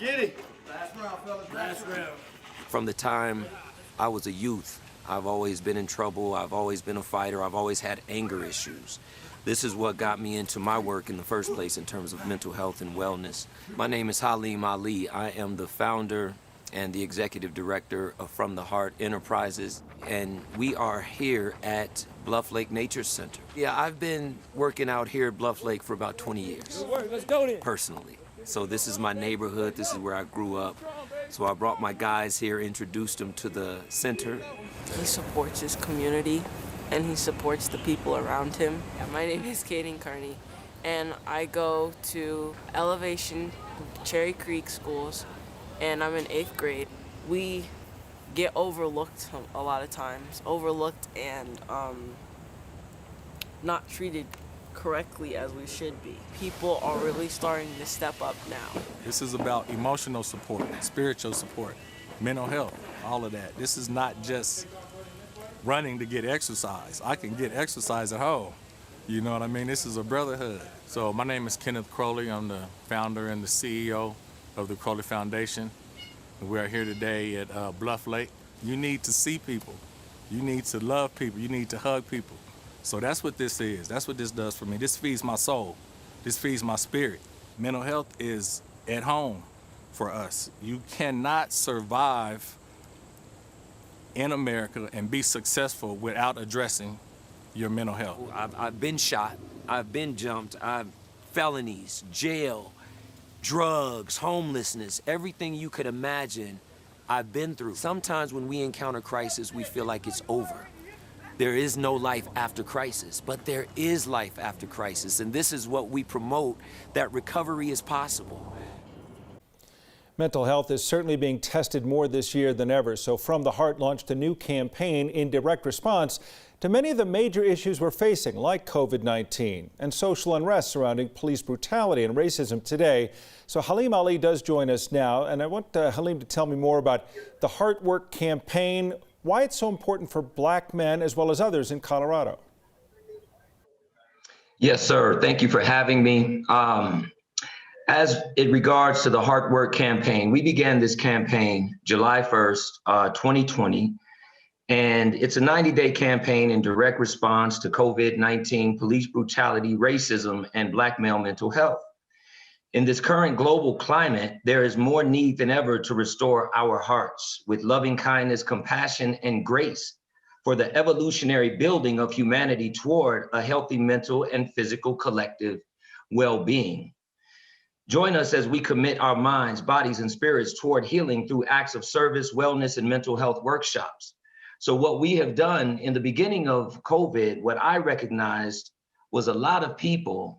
Get it. Last round, fellas. Last round. From the time I was a youth, I've always been in trouble. I've always been a fighter. I've always had anger issues. This is what got me into my work in the first place in terms of mental health and wellness. My name is Halim Ali. I am the founder and the executive director of From the Heart Enterprises, and we are here at Bluff Lake Nature Center. Yeah, I've been working out here at Bluff Lake for about 20 years. Good work. Let's go then. Personally. So this is my neighborhood. This is where I grew up. So I brought my guys here, introduced them to the center. He supports his community and he supports the people around him. My name is Kaden Carney, and I go to Elevation Cherry Creek schools, and I'm in 8th grade. We get overlooked a lot of times, and not treated correctly as we should be. People are really starting to step up now. This is about emotional support, spiritual support, mental health, all of that. This is not just running to get exercise. I can get exercise at home. You know what I mean? This is a brotherhood. So my name is Kenneth Crowley. I'm the founder and the CEO of the Crowley Foundation. We are here today at Bluff Lake. You need to see people. You need to love people. You need to hug people. So that's what this is. That's what this does for me. This feeds my soul. This feeds my spirit. Mental health is at home for us. You cannot survive in America and be successful without addressing your mental health. I've been shot. I've been jumped. Felonies, jail, drugs, homelessness, everything you could imagine I've been through. Sometimes when we encounter crisis, we feel like it's over. There is no life after crisis, but there is life after crisis, and this is what we promote, that recovery is possible. Mental health is certainly being tested more this year than ever, so From the Heart launched a new campaign in direct response to many of the major issues we're facing, like COVID-19 and social unrest surrounding police brutality and racism today. So Halim Ali does join us now, and I want Halim to tell me more about the Heart Work campaign, why it's so important for Black men as well as others in Colorado. Yes, sir. Thank you for having me. As it regards to the Heart Work campaign, we began this campaign July 1st, 2020, and it's a 90-day campaign in direct response to COVID-19, police brutality, racism, and Black male mental health. In this current global climate, there is more need than ever to restore our hearts with loving kindness, compassion, and grace for the evolutionary building of humanity toward a healthy mental and physical collective well-being. Join us as we commit our minds, bodies, and spirits toward healing through acts of service, wellness, and mental health workshops. So what we have done in the beginning of COVID, what I recognized was a lot of people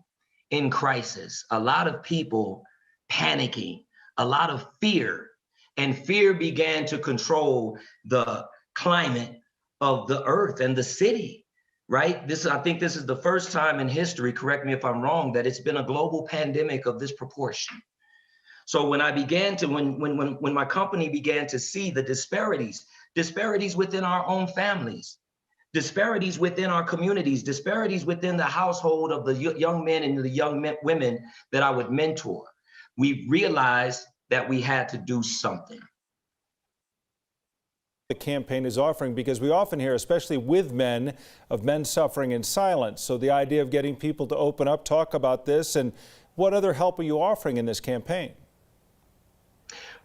in crisis, a lot of people panicking, a lot of fear, and fear began to control the climate of the earth and the city, right? I think this is the first time in history, correct me if I'm wrong, that it's been a global pandemic of this proportion. So when I began to, when my company began to see the disparities within our own families, disparities within our communities, disparities within the household of the young men and the young women that I would mentor, we realized that we had to do something. The campaign is offering, because we often hear, especially with men, of men suffering in silence. So the idea of getting people to open up, talk about this, and what other help are you offering in this campaign?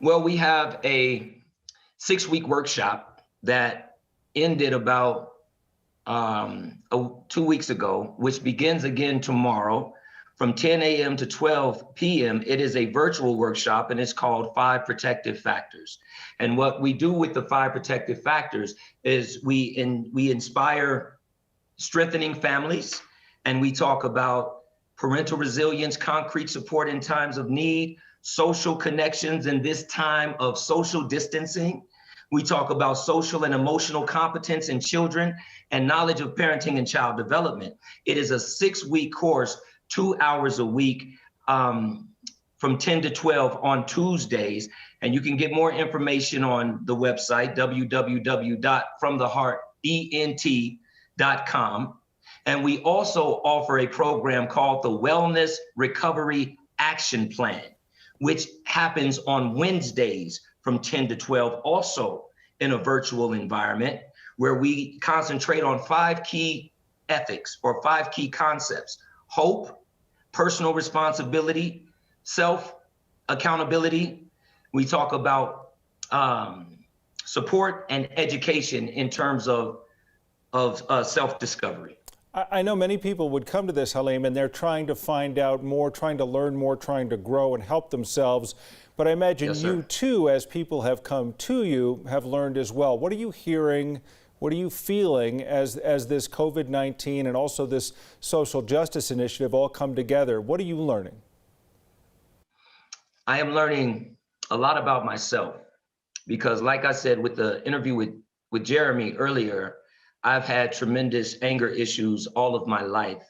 Well, we have a 6-week workshop that ended about 2 weeks ago, which begins again tomorrow from 10 a.m. to 12 p.m. It is a virtual workshop, and it's called 5 Protective Factors. And what we do with the 5 protective factors is we inspire strengthening families, and we talk about parental resilience, concrete support in times of need, social connections in this time of social distancing. We talk about social and emotional competence in children and knowledge of parenting and child development. It is a 6-week course, 2 hours a week, from 10 to 12 on Tuesdays. And you can get more information on the website, www.fromtheheartent.com. And we also offer a program called the Wellness Recovery Action Plan, which happens on Wednesdays from 10 to 12, also in a virtual environment where we concentrate on 5 key ethics or 5 key concepts: hope, personal responsibility, self-accountability. We talk about support and education in terms of self-discovery. I know many people would come to this, Halim, and they're trying to find out more, trying to learn more, trying to grow and help themselves. But I imagine Yes, sir. you too, as people have come to you, have learned as well. What are you hearing? What are you feeling as this COVID-19 and also this social justice initiative all come together? What are you learning? I am learning a lot about myself because, like I said, with the interview with Jeremy earlier, I've had tremendous anger issues all of my life.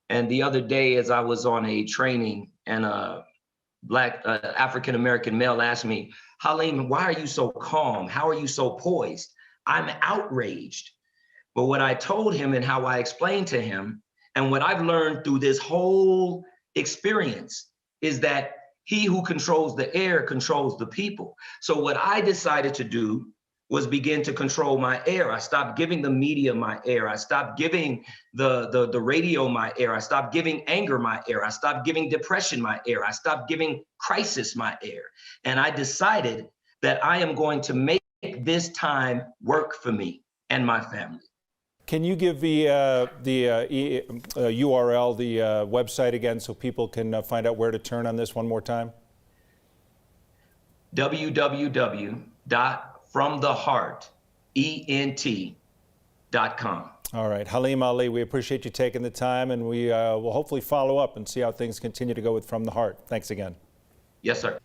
And the other day, as I was on a training, and a Black African-American male asked me, "Halim, why are you so calm? How are you so poised?" I'm outraged. But what I told him and how I explained to him, and what I've learned through this whole experience, is that he who controls the air controls the people. So what I decided to do was begin to control my air. I stopped giving the media my air. I stopped giving the radio my air. I stopped giving anger my air. I stopped giving depression my air. I stopped giving crisis my air. And I decided that I am going to make this time work for me and my family. Can you give the URL, the website again, so people can find out where to turn on this one more time? www.fromtheheartent.com. All right, Halim Ali, we appreciate you taking the time, and we will hopefully follow up and see how things continue to go with From the Heart. Thanks again. Yes, sir.